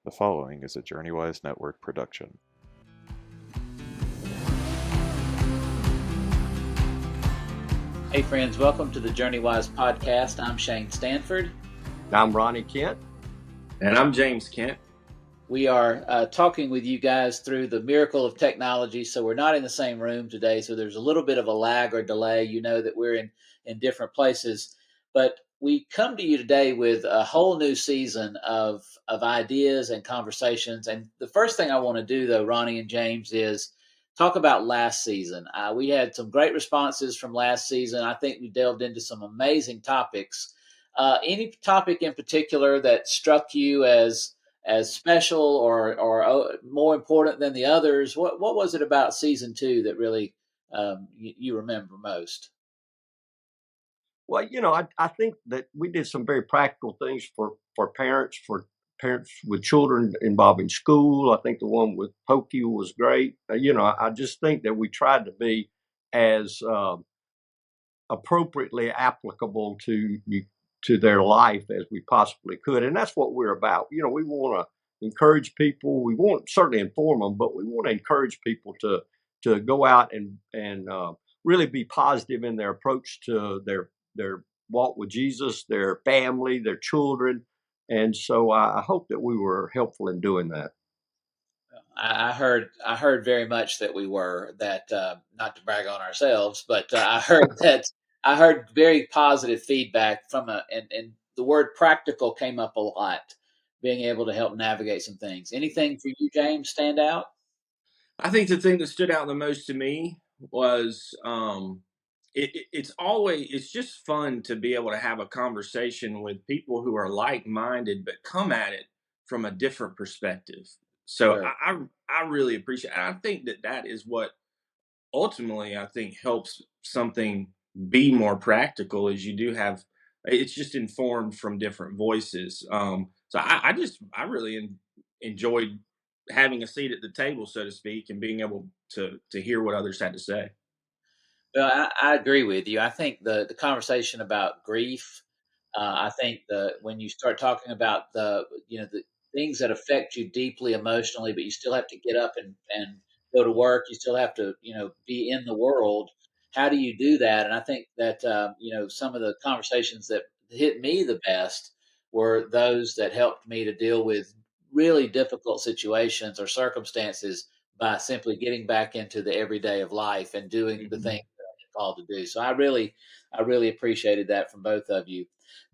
The following is a JourneyWise Network production. Hey friends, welcome to the JourneyWise podcast. I'm Shane Stanford. I'm Ronnie Kent. And I'm James Kent. We are talking with you guys through the miracle of technology. So we're not in the same room today. So there's a little bit of a lag or delay. You know that we're in different places. But we come to you today with a whole new season of ideas and conversations. And the first thing I want to do, though, Ronnie and James, is talk about last season. We had some great responses from last season. I think we delved into some amazing topics. Any topic in particular that struck you as special or more important than the others? What was it about season 2 that really you remember most? Well, I think that we did some very practical things for parents, with children involving school. I think the one with Pokey was great. I just think that we tried to be as appropriately applicable to their life as we possibly could, and that's what we're about. We want to encourage people. We won't certainly inform them, but we want to encourage people to go out and really be positive in their approach to their walk with Jesus, their family, their children. And so I hope that we were helpful in doing that. I heard very much that we were that not to brag on ourselves, but I heard that I heard very positive feedback from and the word practical came up a lot, being able to help navigate some things. Anything for you, James, stand out? I think the thing that stood out the most to me was it's just fun to be able to have a conversation with people who are like-minded but come at it from a different perspective. So Sure. I really appreciate it. I think that is what ultimately I think helps something be more practical is you do have it's just informed from different voices. So I really enjoyed having a seat at the table, so to speak, and being able to hear what others had to say. Well, I agree with you. I think the conversation about grief, I think when you start talking about the things that affect you deeply emotionally, but you still have to get up and go to work, you still have to be in the world. How do you do that? And I think that some of the conversations that hit me the best were those that helped me to deal with really difficult situations or circumstances by simply getting back into the everyday of life and doing the things Mhm. called to do. So I really appreciated that from both of you.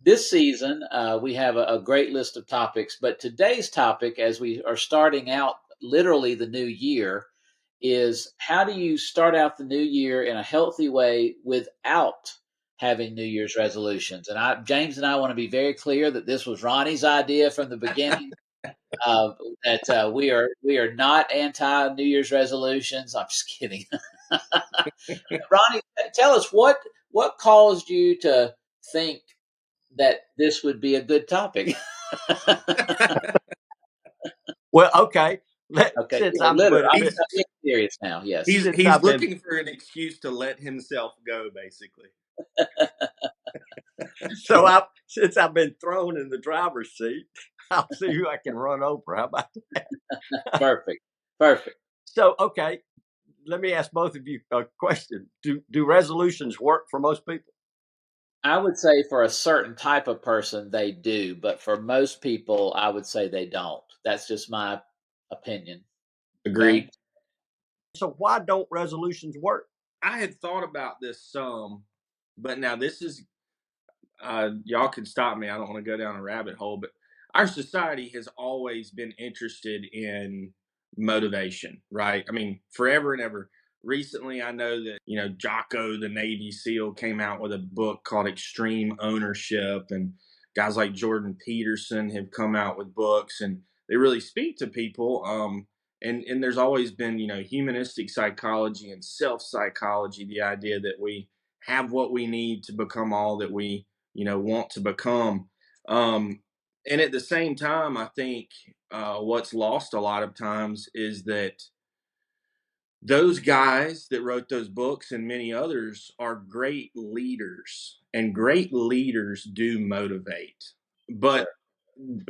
This season, we have a great list of topics, but today's topic, as we are starting out literally the new year, is how do you start out the new year in a healthy way without having New Year's resolutions? And James and I want to be very clear that this was Ronnie's idea from the beginning. Uh, that we are not anti New Year's resolutions. I'm just kidding. Ronnie, tell us what caused you to think that this would be a good topic. Well, okay. Okay, Since yeah, I'm literally, but, I'm, but he's I'm being serious now. Yes. he's since he's I've been looking for an excuse to let himself go, basically. so since I've been thrown in the driver's seat, I'll see who I can run over. How about that? Perfect. Perfect. So, okay, let me ask both of you a question. Do resolutions work for most people? I would say for a certain type of person, they do, but for most people, I would say they don't. That's just my opinion. Agreed. James? So why don't resolutions work? I had thought about this some, but now this is y'all can stop me. I don't want to go down a rabbit hole, but our society has always been interested in motivation, right? I mean, forever and ever. Recently, I know that, Jocko, the Navy SEAL, came out with a book called Extreme Ownership, and guys like Jordan Peterson have come out with books, and they really speak to people. And there's always been, humanistic psychology and self psychology, the idea that we have what we need to become all that we want to become. um and at the same time, I think what's lost a lot of times is that those guys that wrote those books and many others are great leaders, and great leaders do motivate, but Sure.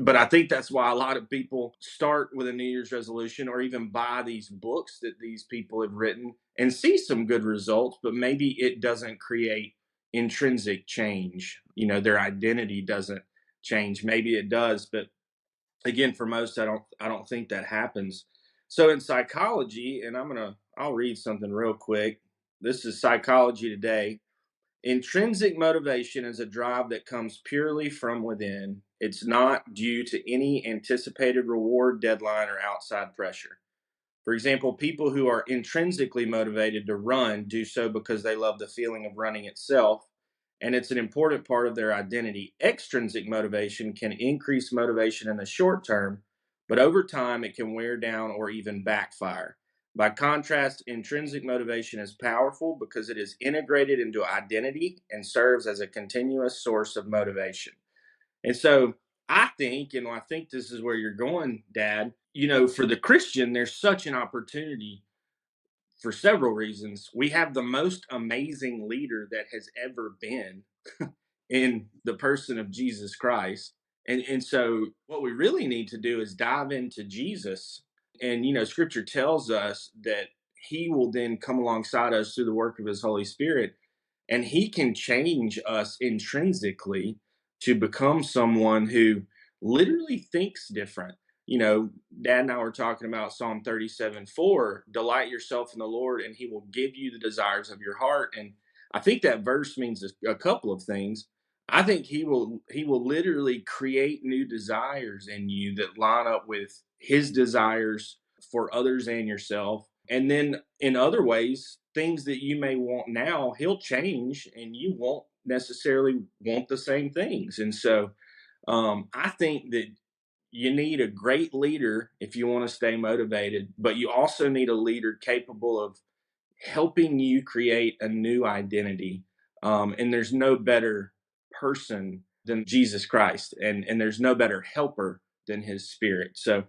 But I think that's why a lot of people start with a New Year's resolution or even buy these books that these people have written and see some good results, but maybe it doesn't create intrinsic change. Their identity doesn't change. Maybe it does, but again, for most, I don't think that happens. So in psychology, and I'll read something real quick. This is Psychology Today. Intrinsic motivation is a drive that comes purely from within. It's not due to any anticipated reward, deadline, or outside pressure. For example, people who are intrinsically motivated to run do so because they love the feeling of running itself, and it's an important part of their identity. Extrinsic motivation can increase motivation in the short term, but over time it can wear down or even backfire. By contrast, intrinsic motivation is powerful because it is integrated into identity and serves as a continuous source of motivation. And so I think this is where you're going, Dad. For the Christian, there's such an opportunity for several reasons. We have the most amazing leader that has ever been in the person of Jesus Christ. And so what we really need to do is dive into Jesus. And scripture tells us that he will then come alongside us through the work of his Holy Spirit, and he can change us intrinsically to become someone who literally thinks different. Dad and I were talking about Psalm 37:4, delight yourself in the Lord and he will give you the desires of your heart. And I think that verse means a couple of things. I think he will literally create new desires in you that line up with his desires for others and yourself. And then in other ways, things that you may want now, he'll change and you won't necessarily want the same things. And so I think that you need a great leader if you want to stay motivated, but you also need a leader capable of helping you create a new identity. And there's no better person than Jesus Christ, and there's no better helper than his spirit. So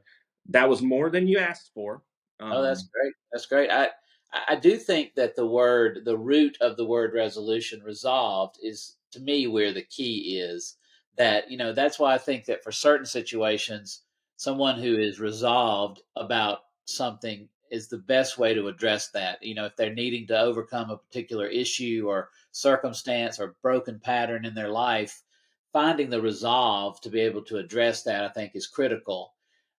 that was more than you asked for. Oh, that's Um, great. That's great. I do think that the root of the word resolution, resolved, is to me where the key is. That, that's why I think that for certain situations, someone who is resolved about something is the best way to address that. If they're needing to overcome a particular issue or circumstance or broken pattern in their life, finding the resolve to be able to address that, I think, is critical.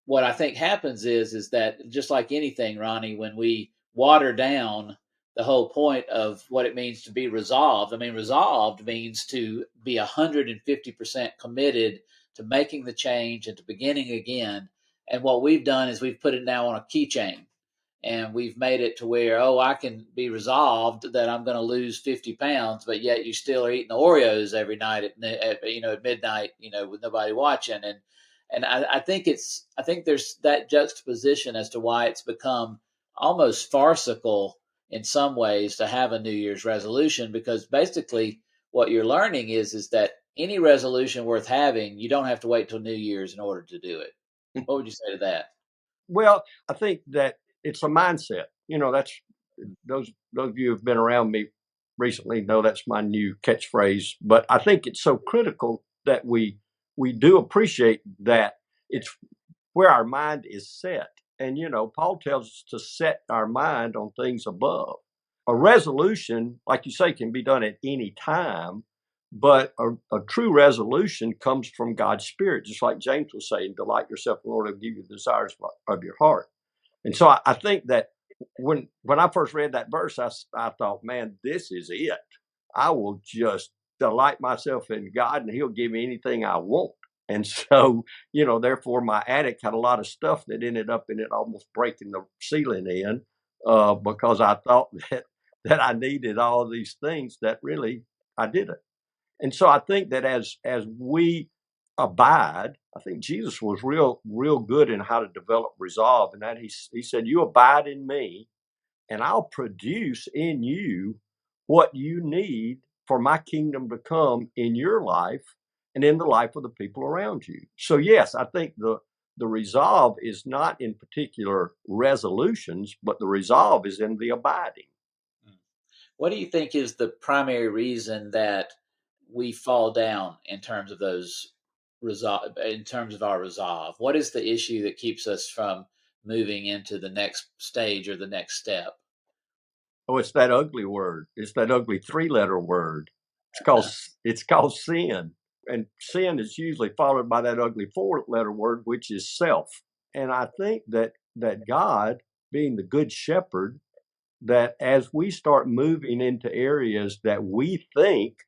What I think happens is that, just like anything, Ronnie, when we water down the whole point of what it means to be resolved. I mean, resolved means to be 150% committed to making the change and to beginning again. And what we've done is we've put it now on a keychain, and we've made it to where, oh, I can be resolved that I'm going to lose 50 pounds, but yet you still are eating Oreos every night at midnight, with nobody watching. And I think there's that juxtaposition as to why it's become almost farcical in some ways to have a New Year's resolution, because basically what you're learning is that any resolution worth having, you don't have to wait till New Year's in order to do it. What would you say to that? Well, I think that it's a mindset. That's those of you who've been around me recently know that's my new catchphrase. But I think it's so critical that we do appreciate that it's where our mind is set. And Paul tells us to set our mind on things above. A resolution, like you say, can be done at any time, but a true resolution comes from God's Spirit, just like James was saying, delight yourself in the Lord, will give you the desires of your heart. And so I think that when I first read that verse, I thought, man, this is it. I will just delight myself in God and he'll give me anything I want. And so, therefore my attic had a lot of stuff that ended up in it almost breaking the ceiling in, because I thought that I needed all these things that really I didn't. And so I think that as we abide, I think Jesus was real good in how to develop resolve, and that he said, "You abide in me, and I'll produce in you what you need for my kingdom to come in your life and in the life of the people around you." So yes, I think the resolve is not in particular resolutions, but the resolve is in the abiding. What do you think is the primary reason that we fall down in terms of those resolve in terms of our resolve? What is the issue that keeps us from moving into the next stage or the next step? Oh, it's that ugly word. It's that ugly three-letter word. It's called sin. And sin is usually followed by that ugly four-letter word, which is self. And I think that God, being the good shepherd, that as we start moving into areas that we think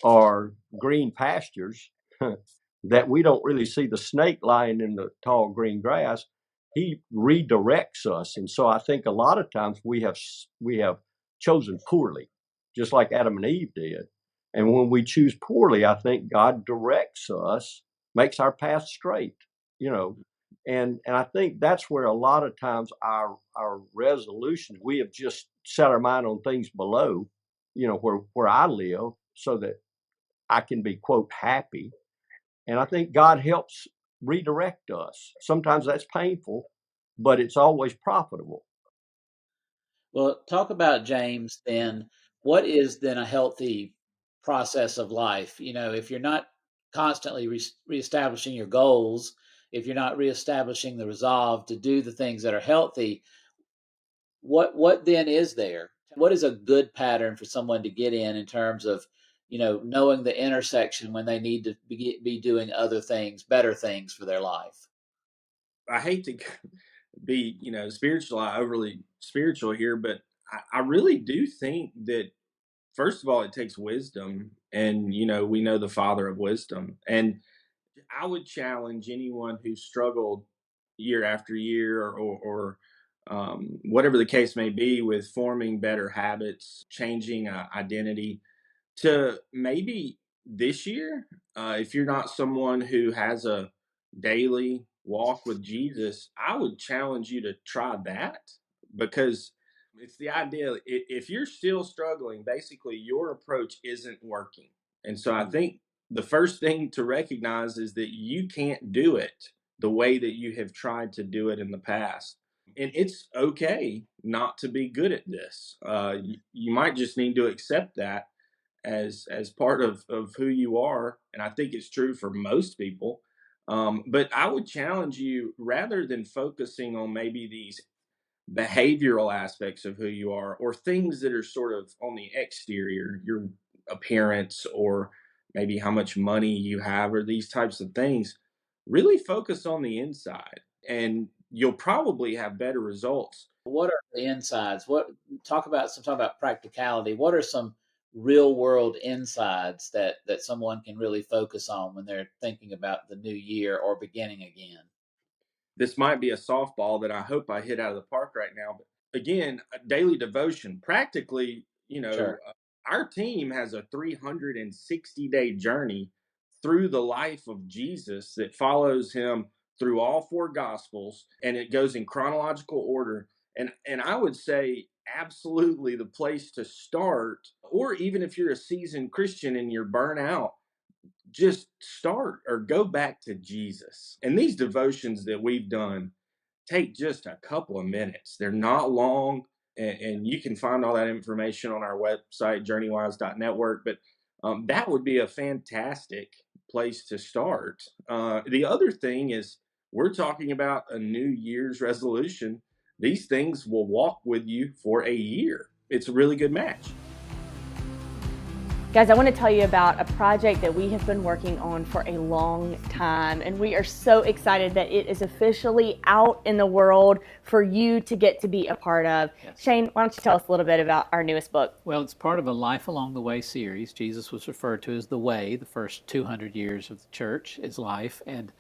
are green pastures, that we don't really see the snake lying in the tall green grass, he redirects us. And so I think a lot of times we have chosen poorly, just like Adam and Eve did. And when we choose poorly, I think God directs us, makes our path straight, you know. And I think that's where a lot of times our resolutions, we have just set our mind on things below, where I live, so that I can be, quote, happy. And I think God helps redirect us. Sometimes that's painful, but it's always profitable. Well, talk about, James, then. What is then a healthy process of life? If you're not constantly reestablishing your goals, if you're not reestablishing the resolve to do the things that are healthy, what then is there? What is a good pattern for someone to get in terms of, knowing the intersection when they need to be doing other things, better things for their life? I hate to be, overly spiritual here, but I really do think that first of all, it takes wisdom, and we know the father of wisdom. And I would challenge anyone who's struggled year after year, or whatever the case may be, with forming better habits, changing identity, to maybe this year, if you're not someone who has a daily walk with Jesus, I would challenge you to try that, because it's the idea, if you're still struggling, basically your approach isn't working. And so I think the first thing to recognize is that you can't do it the way that you have tried to do it in the past. And it's okay not to be good at this. You might just need to accept that as part of who you are. And I think it's true for most people. But I would challenge you, rather than focusing on maybe these behavioral aspects of who you are, or things that are sort of on the exterior, your appearance, or maybe how much money you have, or these types of things, really focus on the inside, and you'll probably have better results. What are the insides? Talk about practicality. What are some real world insides that someone can really focus on when they're thinking about the new year or beginning again? This might be a softball that I hope I hit out of the park right now, but again, a daily devotion. Practically, Sure. our team has a 360-day journey through the life of Jesus that follows him through all four gospels, and it goes in chronological order. And I would say absolutely the place to start, or even if you're a seasoned Christian and you're burnt out, just start or go back to Jesus. And these devotions that we've done take just a couple of minutes. They're not long, and you can find all that information on our website, JourneyWise.network. But that would be a fantastic place to start. The other thing is, we're talking about a New Year's resolution. These things will walk with you for a year. It's a really good match. Guys, I want to tell you about a project that we have been working on for a long time, and we are so excited that it is officially out in the world for you to get to be a part of. Yes. Shane, why don't you tell us a little bit about our newest book? Well, it's part of a Life Along the Way series. Jesus was referred to as the Way the first 200 years of the church, his life. And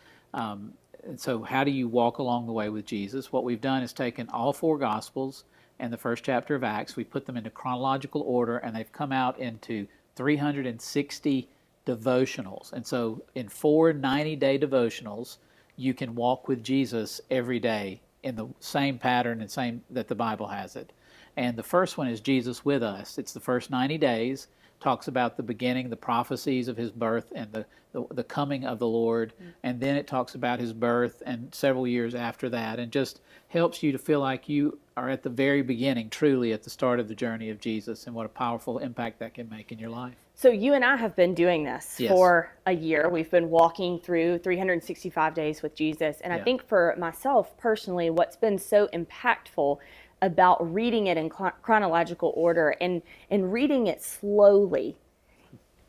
so how do you walk along the way with Jesus? What we've done is taken all four Gospels and the first chapter of Acts, we put them into chronological order, and they've come out into 360 devotionals. And so in 4 90-day devotionals, you can walk with Jesus every day in the same pattern and same that the Bible has it. And the first one is Jesus with Us. It's the first 90 days, talks about the beginning, the prophecies of his birth and the coming of the Lord. And then it talks about his birth and several years after that, and just helps you to feel like you are at the very beginning, truly at the start of the journey of Jesus, and what a powerful impact that can make in your life. So you and I have been doing this for a year. We've been walking through 365 days with Jesus. And I think for myself personally, what's been so impactful about reading it in chronological order and reading it slowly.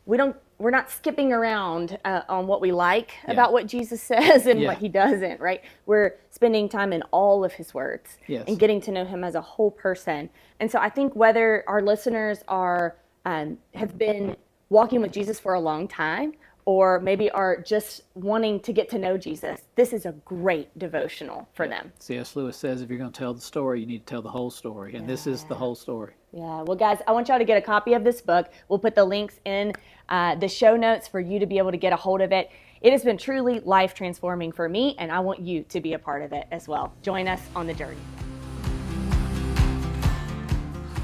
We're not skipping around on what we like about what Jesus says and what he doesn't, right? We're spending time in all of his words and getting to know him as a whole person. And so I think whether our listeners are have been walking with Jesus for a long time, or maybe are just wanting to get to know Jesus, this is a great devotional for them. C.S. Lewis says if you're going to tell the story, you need to tell the whole story, and this is the whole story. Yeah, well, guys, I want y'all to get a copy of this book. We'll put the links in the show notes for you to be able to get a hold of it. It has been truly life-transforming for me, and I want you to be a part of it as well. Join us on the journey.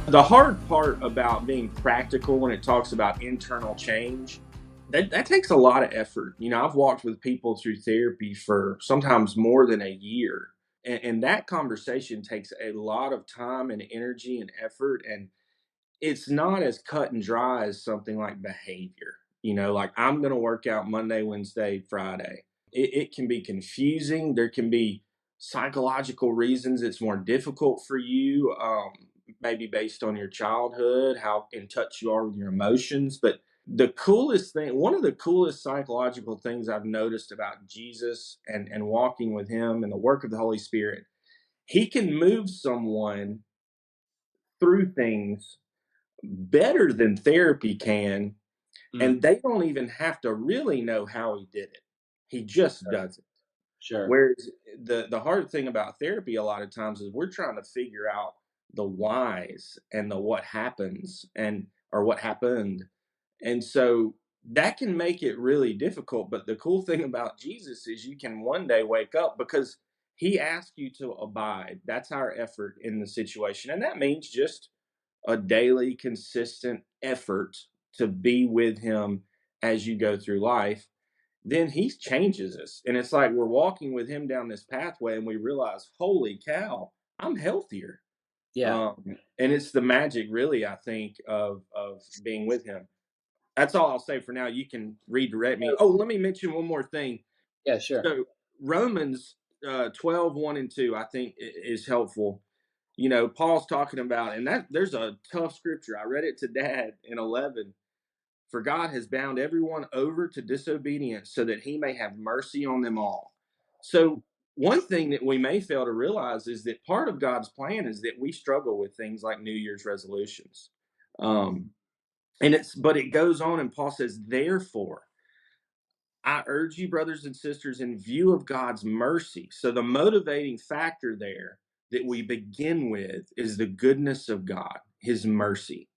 The hard part about being practical when it talks about internal change, that takes a lot of effort. You know, I've walked with people through therapy for sometimes more than a year. And that conversation takes a lot of time and energy and effort. And it's not as cut and dry as something like behavior. You know, like I'm going to work out Monday, Wednesday, Friday. It can be confusing. There can be psychological reasons it's more difficult for you, maybe based on your childhood, how in touch you are with your emotions. But the coolest thing, one of the coolest psychological things I've noticed about Jesus and walking with him and the work of the Holy Spirit, he can move someone through things better than therapy can. And they don't even have to really know how he did it. He just does it. Sure. Whereas the hard thing about therapy a lot of times is we're trying to figure out the whys and the what happens or what happened. And so that can make it really difficult. But the cool thing about Jesus is you can one day wake up because he asked you to abide. That's our effort in the situation. And that means just a daily, consistent effort to be with him as you go through life. Then he changes us. And it's like we're walking with him down this pathway and we realize, holy cow, I'm healthier. Yeah. And it's the magic, really, I think, of being with him. That's all I'll say for now. You can redirect me. Oh, let me mention one more thing. Yeah, sure. So Romans 12, 1 and 2, I think is helpful. You know, Paul's talking about, and that there's a tough scripture. I read it to Dad in 11. For God has bound everyone over to disobedience so that he may have mercy on them all. So one thing that we may fail to realize is that part of God's plan is that we struggle with things like New Year's resolutions. But it goes on, and Paul says, therefore, I urge you, brothers and sisters, in view of God's mercy. So the motivating factor there that we begin with is the goodness of God, his mercy.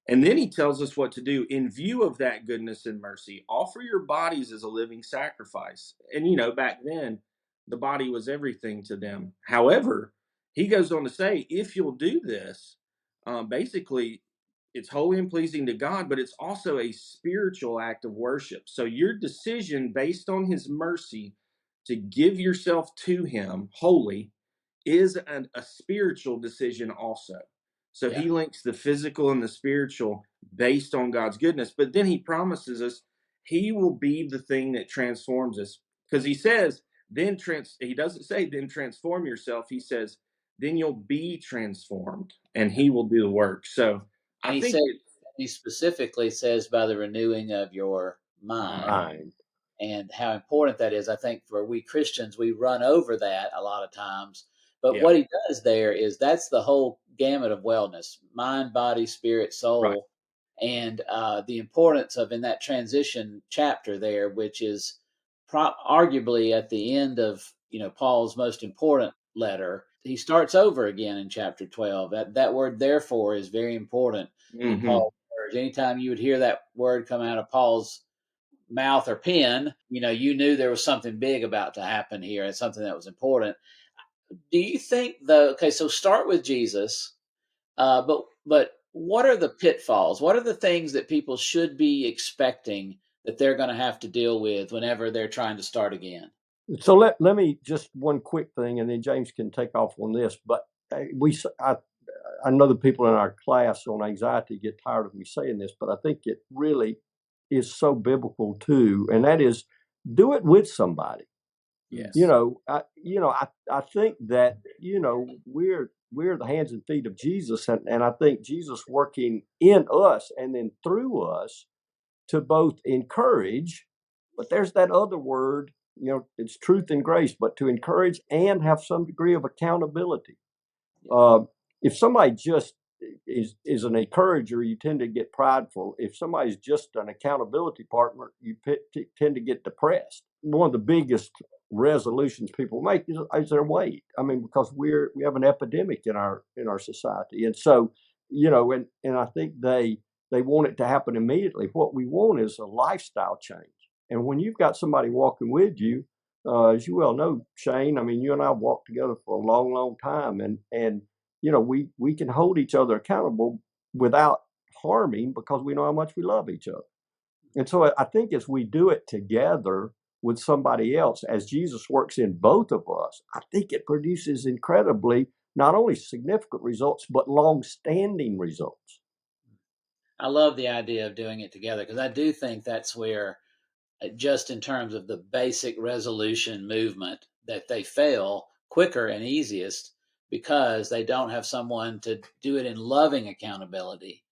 And then he tells us what to do in view of that goodness and mercy. Offer your bodies as a living sacrifice. And, you know, back then, the body was everything to them. However, he goes on to say, if you'll do this, basically, it's holy and pleasing to God, but it's also a spiritual act of worship. So your decision based on his mercy to give yourself to him wholly is a spiritual decision also. So he links the physical and the spiritual based on God's goodness. But then he promises us he will be the thing that transforms us. Because he says, he doesn't say, then transform yourself. He says, then you'll be transformed and he will do the work. So he specifically says by the renewing of your mind. And how important that is. I think for we Christians, we run over that a lot of times. But what he does there is that's the whole gamut of wellness: mind, body, spirit, soul. Right. And the importance of in that transition chapter there, which is arguably at the end of Paul's most important letter, he starts over again in chapter 12. That word "therefore" is very important in Paul's words. Anytime you would hear that word come out of Paul's mouth or pen, you knew there was something big about to happen here and something that was important. Do you think so start with Jesus, but what are the pitfalls? What are the things that people should be expecting that they're going to have to deal with whenever they're trying to start again? So let me just one quick thing, and then James can take off on this. But I know the people in our class on anxiety get tired of me saying this, but I think it really is so biblical too, and that is do it with somebody. Yes. I think that we're the hands and feet of Jesus, and I think Jesus working in us and then through us to both encourage, but there's that other word, it's truth and grace, but to encourage and have some degree of accountability. If somebody just is an encourager, you tend to get prideful. If somebody's just an accountability partner, you tend to get depressed. One of the biggest resolutions people make is their weight. I mean, because we have an epidemic in our society, and so and I think they want it to happen immediately. What we want is a lifestyle change, and when you've got somebody walking with you, as you well know, Shane, I mean, you and I walked together for a long, long time, and we can hold each other accountable without harming because we know how much we love each other. And so I think as we do it together with somebody else, as Jesus works in both of us, I think it produces incredibly not only significant results, but long-standing results. I love the idea of doing it together because I do think that's where, just in terms of the basic resolution movement, that they fail quicker and easiest because they don't have someone to do it in loving accountability.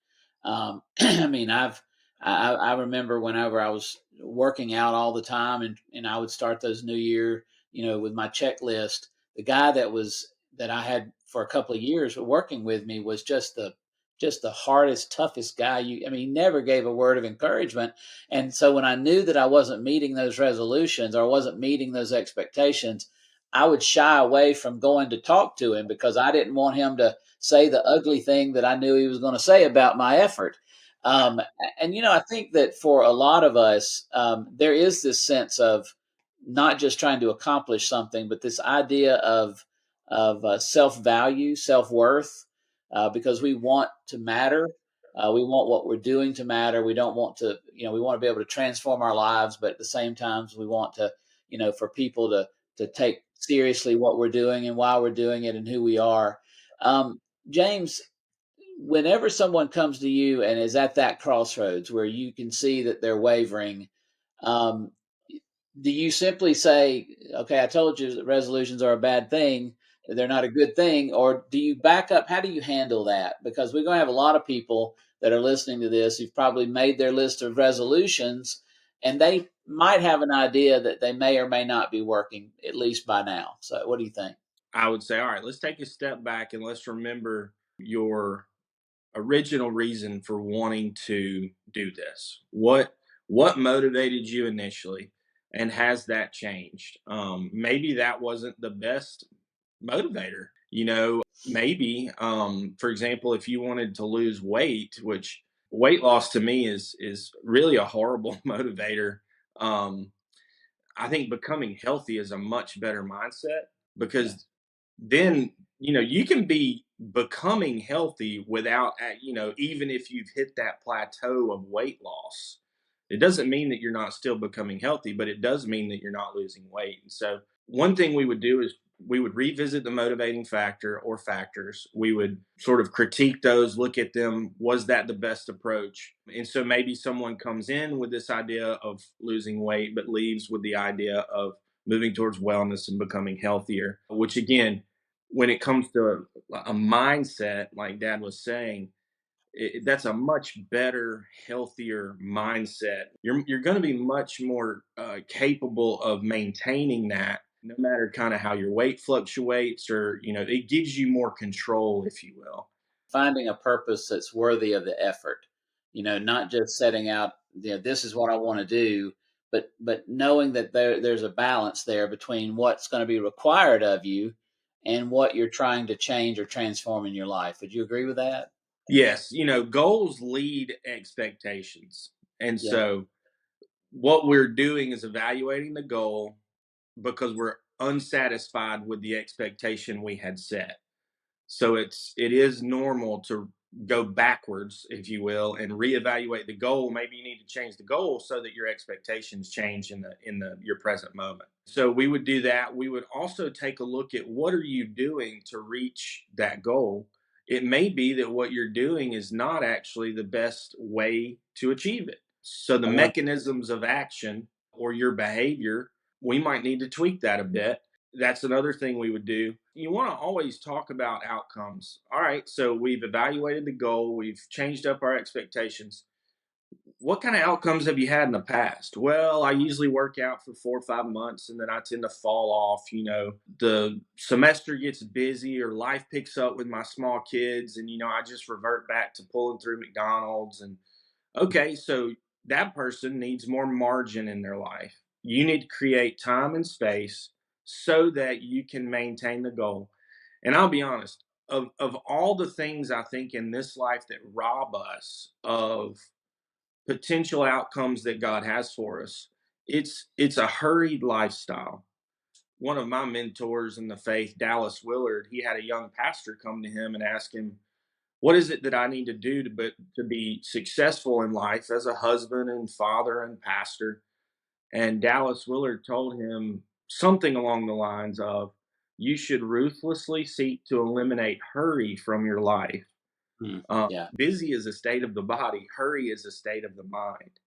I mean, I remember whenever I was working out all the time, and I would start those New Year, with my checklist. The guy that I had for a couple of years working with me was just the hardest, toughest guy. I mean, he never gave a word of encouragement. And so when I knew that I wasn't meeting those resolutions or wasn't meeting those expectations, I would shy away from going to talk to him because I didn't want him to say the ugly thing that I knew he was going to say about my effort. Um, and I think that for a lot of us, there is this sense of not just trying to accomplish something, but this idea of self value, self worth, because we want to matter. We want what we're doing to matter. We don't want to, we want to be able to transform our lives, but at the same time, we want to, for people to take seriously what we're doing and why we're doing it and who we are. James, whenever someone comes to you and is at that crossroads where you can see that they're wavering, um, do you simply say, okay, I told you that resolutions are a bad thing, they're not a good thing, or do you back up? How do you handle that? Because we're going to have a lot of people that are listening to this who've probably made their list of resolutions, and they might have an idea that they may or may not be working, at least by now. So what do you think? I would say, all right, let's take a step back and let's remember your original reason for wanting to do this. What motivated you initially, and has that changed? Maybe that wasn't the best motivator. Maybe, for example, if you wanted to lose weight, which weight loss to me is really a horrible motivator. Um, I think becoming healthy is a much better mindset because then you can be becoming healthy without even if you've hit that plateau of weight loss. It doesn't mean that you're not still becoming healthy, but it does mean that you're not losing weight. And so one thing we would do is we would revisit the motivating factor or factors. We would sort of critique those, look at them. Was that the best approach? And so maybe someone comes in with this idea of losing weight, but leaves with the idea of moving towards wellness and becoming healthier, which again, when it comes to a mindset, like Dad was saying, that's a much better, healthier mindset. You're going to be much more capable of maintaining that, no matter kind of how your weight fluctuates, or it gives you more control, if you will. Finding a purpose that's worthy of the effort, not just setting out, this is what I want to do, but knowing that there's a balance there between what's going to be required of you and what you're trying to change or transform in your life. Would you agree with that? Yes, goals lead expectations. And Yeah. so what we're doing is evaluating the goal because we're unsatisfied with the expectation we had set. So it is normal go backwards, if you will, and reevaluate the goal. Maybe you need to change the goal so that your expectations change in your present moment. So we would do that. We would also take a look at what are you doing to reach that goal. It may be that what you're doing is not actually the best way to achieve it. So the mechanisms of action or your behavior, we might need to tweak that a bit. That's another thing we would do. You want to always talk about outcomes. All right, so we've evaluated the goal, we've changed up our expectations. What kind of outcomes have you had in the past? Well, I usually work out for 4 or 5 months and then I tend to fall off. The semester gets busy or life picks up with my small kids, and I just revert back to pulling through McDonald's. And okay, so that person needs more margin in their life. You need to create time and space so that you can maintain the goal. And I'll be honest, of all the things I think in this life that rob us of potential outcomes that God has for us, it's a hurried lifestyle. One of my mentors in the faith, Dallas Willard, he had a young pastor come to him and ask him, what is it that I need to do to be successful in life as a husband and father and pastor? And Dallas Willard told him something along the lines of, you should ruthlessly seek to eliminate hurry from your life. Yeah. Busy is a state of the body, hurry is a state of the mind.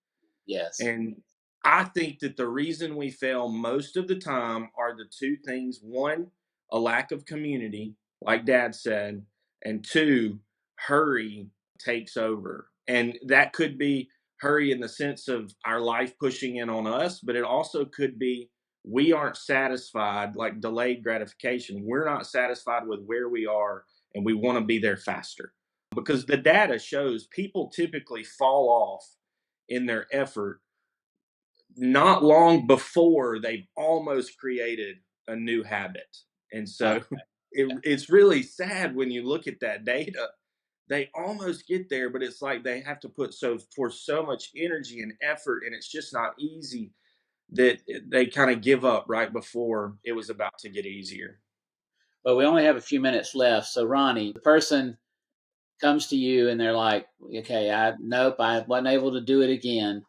Yes. And I think that the reason we fail most of the time are the two things. One, a lack of community, like Dad said, and two, hurry takes over. And that could be hurry in the sense of our life pushing in on us, but it also could be we aren't satisfied, like delayed gratification. We're not satisfied with where we are and we want to be there faster. Because the data shows people typically fall off in their effort not long before they've almost created a new habit. And so it's really sad when you look at that data. They almost get there, but it's like they have to put for so much energy and effort, and it's just not easy that they kind of give up right before it was about to get easier. But we only have a few minutes left. So Ronnie, the person comes to you and they're like, okay, I wasn't able to do it again.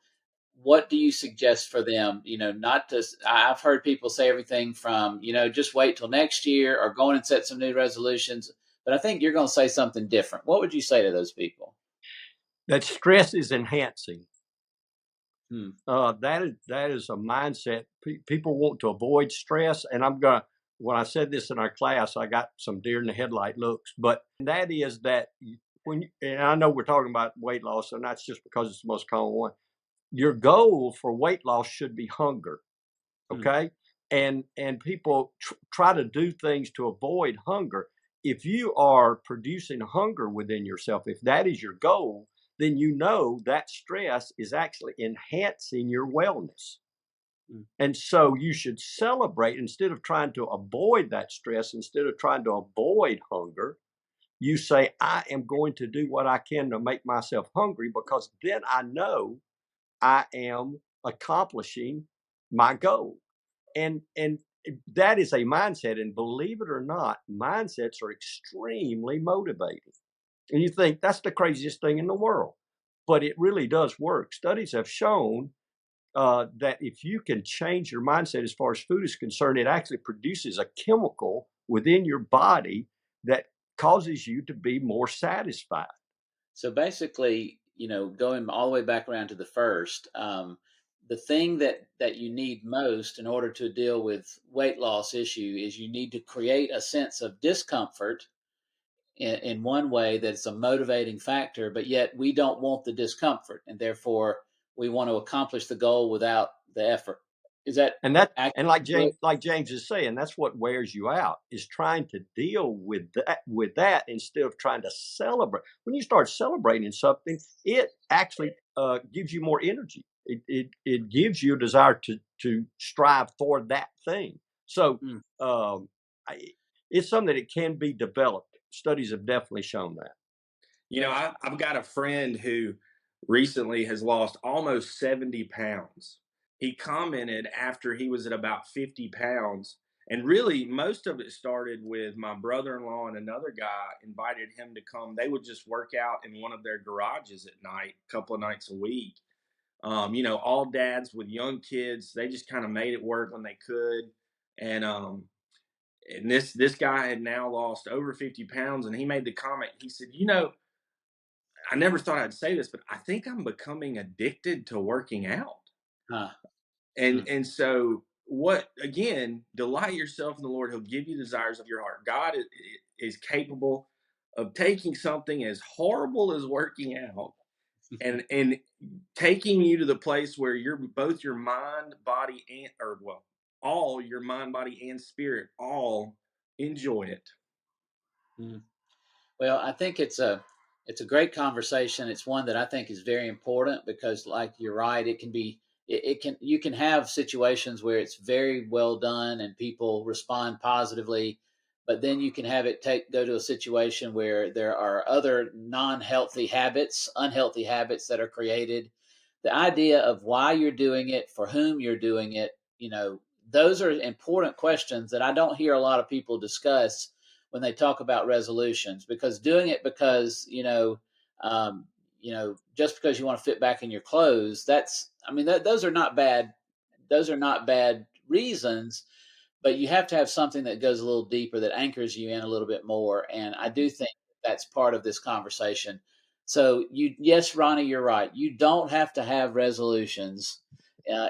What do you suggest for them? Not to, I've heard people say everything from, just wait till next year or go in and set some new resolutions. But I think you're going to say something different. What would you say to those people? That stress is enhancing. Hmm. That is a mindset. People want to avoid stress, and when I said this in our class, I got some deer in the headlight looks. But that is that and I know we're talking about weight loss, and that's just because it's the most common one. Your goal for weight loss should be hunger, okay? And people try to do things to avoid hunger. If you are producing hunger within yourself, if that is your goal, then that stress is actually enhancing your wellness. And so you should celebrate instead of trying to avoid that stress, instead of trying to avoid hunger. You say, I am going to do what I can to make myself hungry, because then I know I am accomplishing my goal. And that is a mindset. And believe it or not, mindsets are extremely motivating. And you think that's the craziest thing in the world, but it really does work. Studies have shown that if you can change your mindset as far as food is concerned, it actually produces a chemical within your body that causes you to be more satisfied. So basically, going all the way back around to the first, the thing that you need most in order to deal with weight loss issue is you need to create a sense of discomfort in one way that's a motivating factor, but yet we don't want the discomfort, and therefore we want to accomplish the goal without the effort. Is that and like James is saying, that's what wears you out, is trying to deal with that instead of trying to celebrate. When you start celebrating something, it actually gives you more energy. It gives you a desire to strive for that thing. So it's something that can be developed. Studies have definitely shown that. I've got a friend who recently has lost almost 70 pounds. He commented after he was at about 50 pounds, And really, most of it started with my brother-in-law and another guy invited him to come. They would just work out in one of their garages at night, a couple of nights a week. All dads with young kids, they just kind of made it work when they could. And this guy had now lost over 50 pounds, and he made the comment. He said, I never thought I'd say this, but I think I'm becoming addicted to working out. Huh. And so delight yourself in the Lord. He'll give you desires of your heart. God is capable of taking something as horrible as working out and taking you to the place where you're both your mind, body, all your mind, body, and spirit all enjoy it. Well, I think it's a great conversation. It's one that I think is very important because, like, you're right, you can have situations where it's very well done and people respond positively, but then you can have it go to a situation where there are other unhealthy habits that are created. The idea of why you're doing it, for whom you're doing it, those are important questions that I don't hear a lot of people discuss when they talk about resolutions, because doing it because, just because you want to fit back in your clothes, those are not bad. Those are not bad reasons, but you have to have something that goes a little deeper, that anchors you in a little bit more. And I do think that's part of this conversation. So yes, Ronnie, you're right. You don't have to have resolutions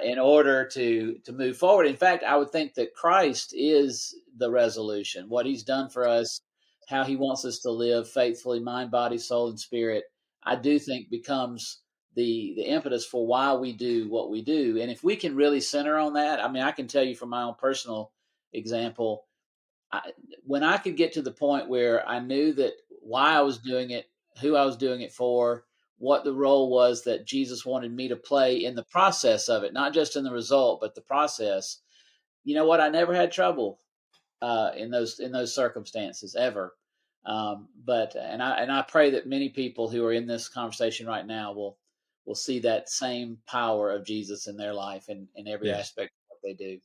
in order to move forward. In fact, I would think that Christ is the resolution. What he's done for us, how he wants us to live faithfully, mind, body, soul, and spirit, I do think becomes the impetus for why we do what we do. And if we can really center on that, I can tell you from my own personal example, when I could get to the point where I knew that why I was doing it, who I was doing it for, what the role was that Jesus wanted me to play in the process of it, not just in the result, but the process. You know what? I never had trouble in those circumstances ever. I pray that many people who are in this conversation right now will see that same power of Jesus in their life and in every aspect of what they do.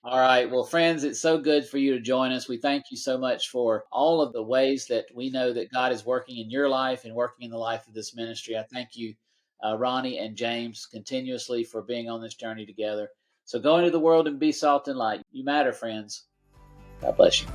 All right. Well, friends, it's so good for you to join us. We thank you so much for all of the ways that we know that God is working in your life and working in the life of this ministry. I thank you, Ronnie and James, continuously for being on this journey together. So go into the world and be salt and light. You matter, friends. God bless you.